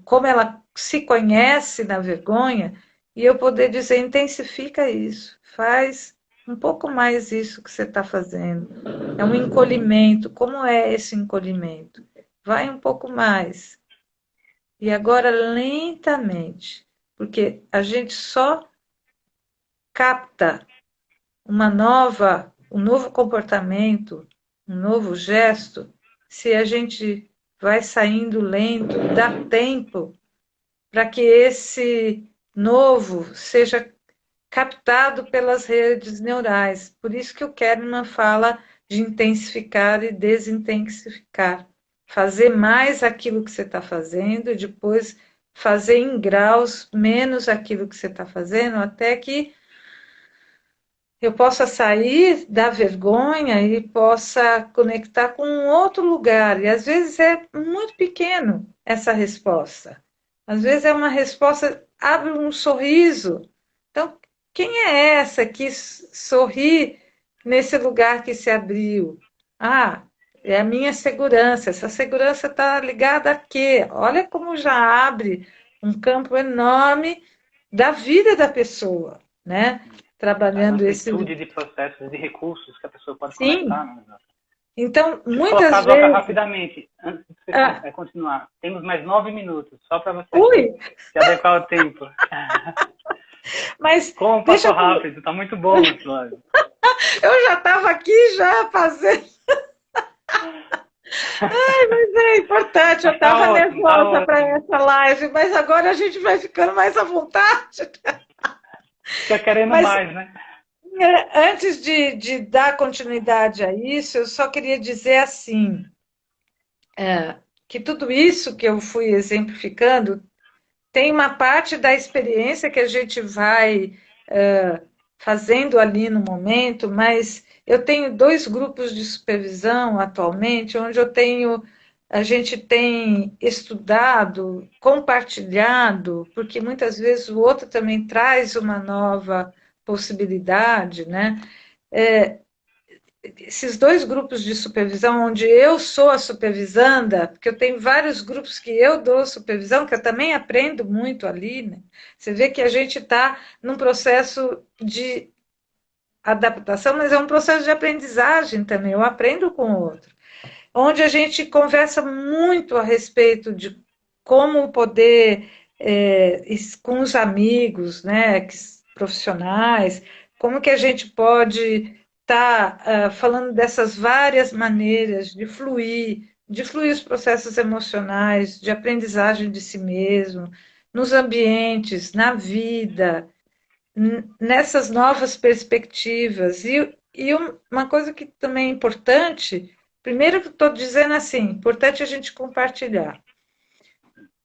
como ela se conhece na vergonha, e eu poder dizer, intensifica isso, faz um pouco mais isso que você está fazendo. É um encolhimento. Como é esse encolhimento? Vai um pouco mais. E agora lentamente, porque a gente só capta um novo comportamento, um novo gesto, se a gente vai saindo lento, dá tempo para que esse novo seja captado pelas redes neurais. Por isso que o Kahneman fala de intensificar e desintensificar. Fazer mais aquilo que você está fazendo e depois fazer em graus menos aquilo que você está fazendo, até que eu possa sair da vergonha e possa conectar com um outro lugar. E às vezes é muito pequeno essa resposta. Às vezes é uma resposta, abre um sorriso. Então, quem é essa que sorri nesse lugar que se abriu? Ah, é a minha segurança. Essa segurança está ligada a quê? Olha como já abre um campo enorme da vida da pessoa, né? A Trabalhando esse. amplitude de processos, de recursos que a pessoa pode conectar, Sim. né? Então, Deixa eu muitas colocar, Zoca, vezes. rapidamente, antes de você Ah, continuar. Temos mais 9 minutos, só para você ui, aqui se adequar ao tempo. mas Como deixa passou eu. rápido, tá muito bom, Flávio. Eu já estava aqui já fazendo. Mas é importante, eu Mas tá estava ótimo, tá nervosa para ótimo. essa live, mas agora a gente vai ficando mais à vontade. Fica querendo Mas mais, né? antes de dar continuidade a isso, eu só queria dizer assim, que tudo isso que eu fui exemplificando tem uma parte da experiência que a gente vai fazendo ali no momento, mas eu tenho dois grupos de supervisão atualmente, onde a gente tem estudado, compartilhado, porque muitas vezes o outro também traz uma nova possibilidade, né? É, esses dois grupos de supervisão, onde eu sou a supervisanda, porque eu tenho vários grupos que eu dou supervisão, que eu também aprendo muito ali, né? Você vê que a gente está num processo de adaptação, mas é um processo de aprendizagem também, eu aprendo com o outro, onde a gente conversa muito a respeito de como poder, com os amigos, né, profissionais, como que a gente pode estar falando dessas várias maneiras de fluir os processos emocionais, de aprendizagem de si mesmo, nos ambientes, na vida, nessas novas perspectivas. E uma coisa que também é importante, primeiro que estou dizendo assim, importante a gente compartilhar.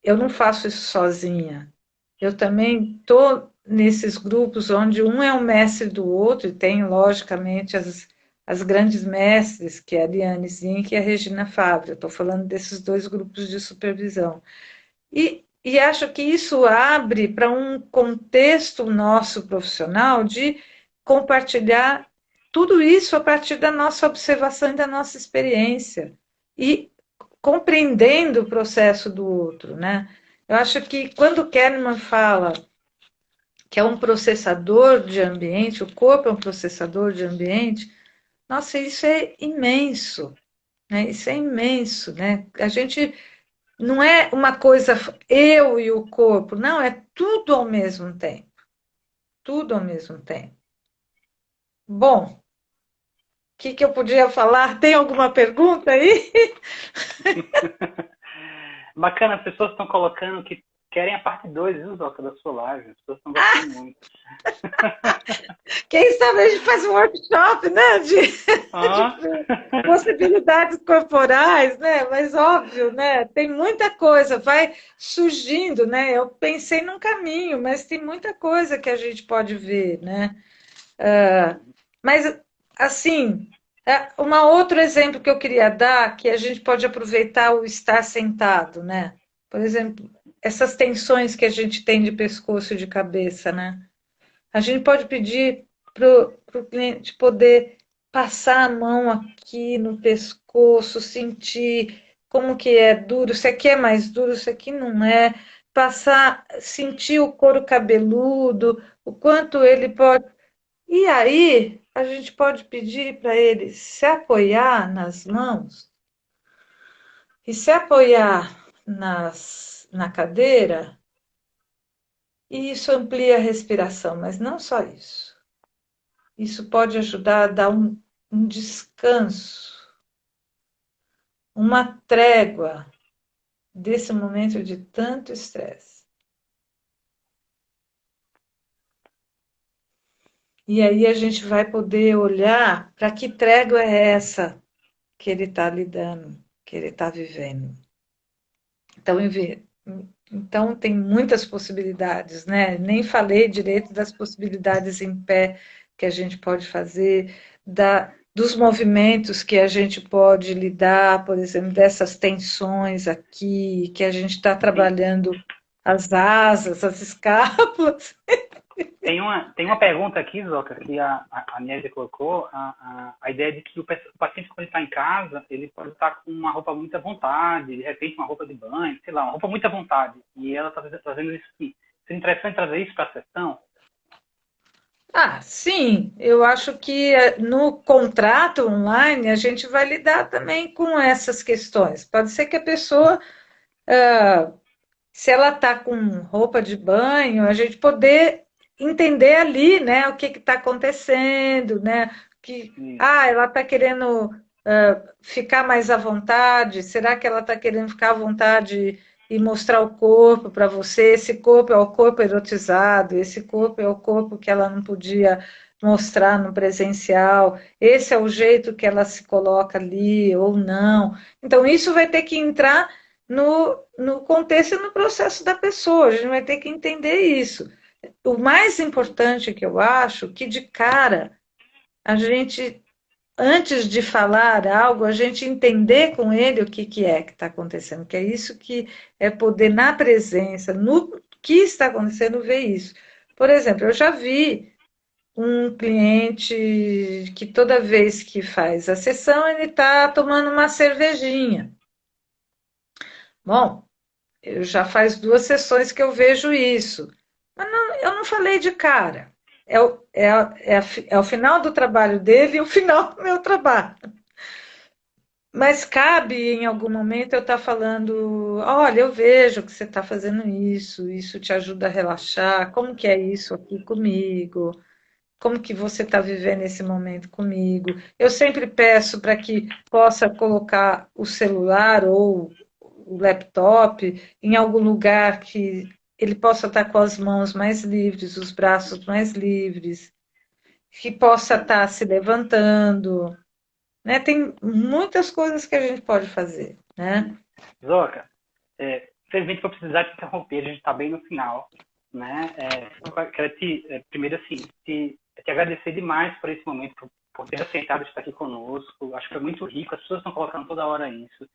Eu não faço isso sozinha. Eu também estou nesses grupos onde um é o mestre do outro, e tem, logicamente, as grandes mestres, que é a Liane Zink e a Regina Fábio. Eu estou falando desses dois grupos de supervisão. E acho que isso abre para um contexto nosso profissional de compartilhar tudo isso a partir da nossa observação e da nossa experiência. E compreendendo o processo do outro, né? Eu acho que quando Kahneman fala que é um processador de ambiente, o corpo é um processador de ambiente, nossa, isso é imenso, né? Isso é imenso, né? A gente não é uma coisa eu e o corpo, não, é tudo ao mesmo tempo. Tudo ao mesmo tempo. Bom, o que eu podia falar? Tem alguma pergunta aí? Bacana, as pessoas estão colocando que querem a parte 2, viu, Zoca, da sua live. As pessoas estão gostando muito. Quem sabe a gente faz um workshop, né? Ah. De possibilidades corporais, né? Mas óbvio, né? Tem muita coisa, vai surgindo, né? Eu pensei num caminho, mas tem muita coisa que a gente pode ver, né? Mas, assim, Outro exemplo que eu queria dar, que a gente pode aproveitar o estar sentado, né? Por exemplo, essas tensões que a gente tem de pescoço e de cabeça, né? A gente pode pedir para o cliente poder passar a mão aqui no pescoço, sentir como que é duro, isso aqui é mais duro, isso aqui não é. Passar, sentir o couro cabeludo, o quanto ele pode. E aí, a gente pode pedir para ele se apoiar nas mãos e se apoiar na cadeira, e isso amplia a respiração, mas não só isso. Isso pode ajudar a dar um descanso, uma trégua desse momento de tanto estresse. E aí a gente vai poder olhar para que trégua é essa que ele está lidando, que ele está vivendo. Então, então, tem muitas possibilidades, né? Nem falei direito das possibilidades em pé que a gente pode fazer, dos movimentos que a gente pode lidar, por exemplo, dessas tensões aqui, que a gente está trabalhando as asas, as escápulas. Tem uma pergunta aqui, Zoca, que a Nézia colocou, a ideia de que o paciente, quando ele está em casa, ele pode estar com uma roupa muito à vontade, de repente uma roupa de banho, sei lá, uma roupa muito à vontade. E ela está trazendo isso aqui. Seria interessante trazer isso para a sessão? Sim, eu acho que no contrato online a gente vai lidar também com essas questões. Pode ser que a pessoa, se ela está com roupa de banho, a gente poder entender ali, né, o que está acontecendo, né, ela está querendo ficar mais à vontade, será que ela está querendo ficar à vontade e mostrar o corpo para você? Esse corpo é o corpo erotizado, esse corpo é o corpo que ela não podia mostrar no presencial, esse é o jeito que ela se coloca ali ou não. Então, isso vai ter que entrar no contexto e no processo da pessoa, a gente vai ter que entender isso. O mais importante que eu acho, que de cara, a gente, antes de falar algo, a gente entender com ele o que é que está acontecendo, que é isso que é poder, na presença, no que está acontecendo, ver isso. Por exemplo, eu já vi um cliente que toda vez que faz a sessão, ele está tomando uma cervejinha. Bom, eu já faz 2 sessões que eu vejo isso. Mas não, eu não falei de cara. É o final do trabalho dele e o final do meu trabalho. Mas cabe em algum momento eu estar falando, olha, eu vejo que você está fazendo isso te ajuda a relaxar, como que é isso aqui comigo? Como que você está vivendo esse momento comigo? Eu sempre peço para que possa colocar o celular ou o laptop em algum lugar que ele possa estar com as mãos mais livres, os braços mais livres, que possa estar se levantando, né? Tem muitas coisas que a gente pode fazer, né? Zoca, infelizmente vou precisar te interromper, a gente está bem no final, né? Eu quero primeiro assim, te agradecer demais por esse momento, por ter aceitado estar aqui conosco. Acho que foi muito rico, as pessoas estão colocando toda hora isso.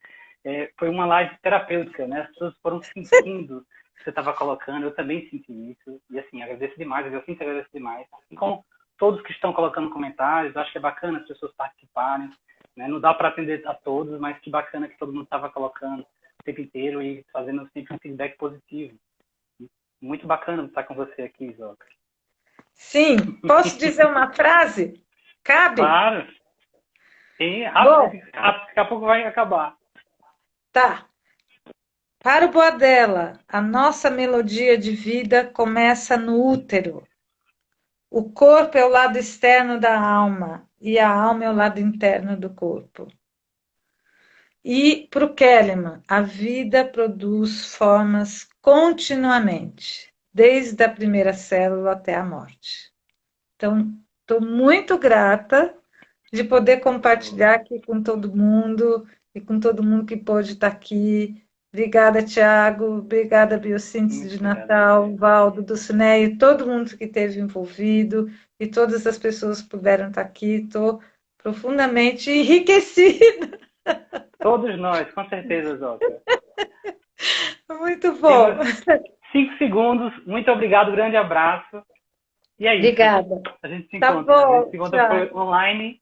Foi uma live terapêutica, né? As pessoas foram sentindo o que você estava colocando, eu também senti isso. E assim, agradeço demais, eu sinto agradeço demais. Assim como todos que estão colocando comentários, acho que é bacana as pessoas participarem, né? Não dá para atender a todos, mas que bacana que todo mundo estava colocando o tempo inteiro e fazendo sempre um feedback positivo. Muito bacana estar com você aqui, Zoca. Sim, posso dizer uma frase? Cabe? Claro. E Bom, daqui a pouco vai acabar. tá. Para o Boadella, a nossa melodia de vida começa no útero. O corpo é o lado externo da alma e a alma é o lado interno do corpo. E para o Kellerman, a vida produz formas continuamente, desde a primeira célula até a morte. Então, estou muito grata de poder compartilhar aqui com todo mundo e com todo mundo que pôde estar aqui. Obrigada, Tiago. Obrigada, Biosíntese de Natal, Valdo, Dulcineia, todo mundo que esteve envolvido e todas as pessoas que puderam estar aqui. Estou profundamente enriquecida. Todos nós, com certeza, Zoca. Muito bom. 5 segundos. Muito obrigado, grande abraço. E é isso. Obrigada. A gente se Tá encontra. A gente bom, se encontra tchau. online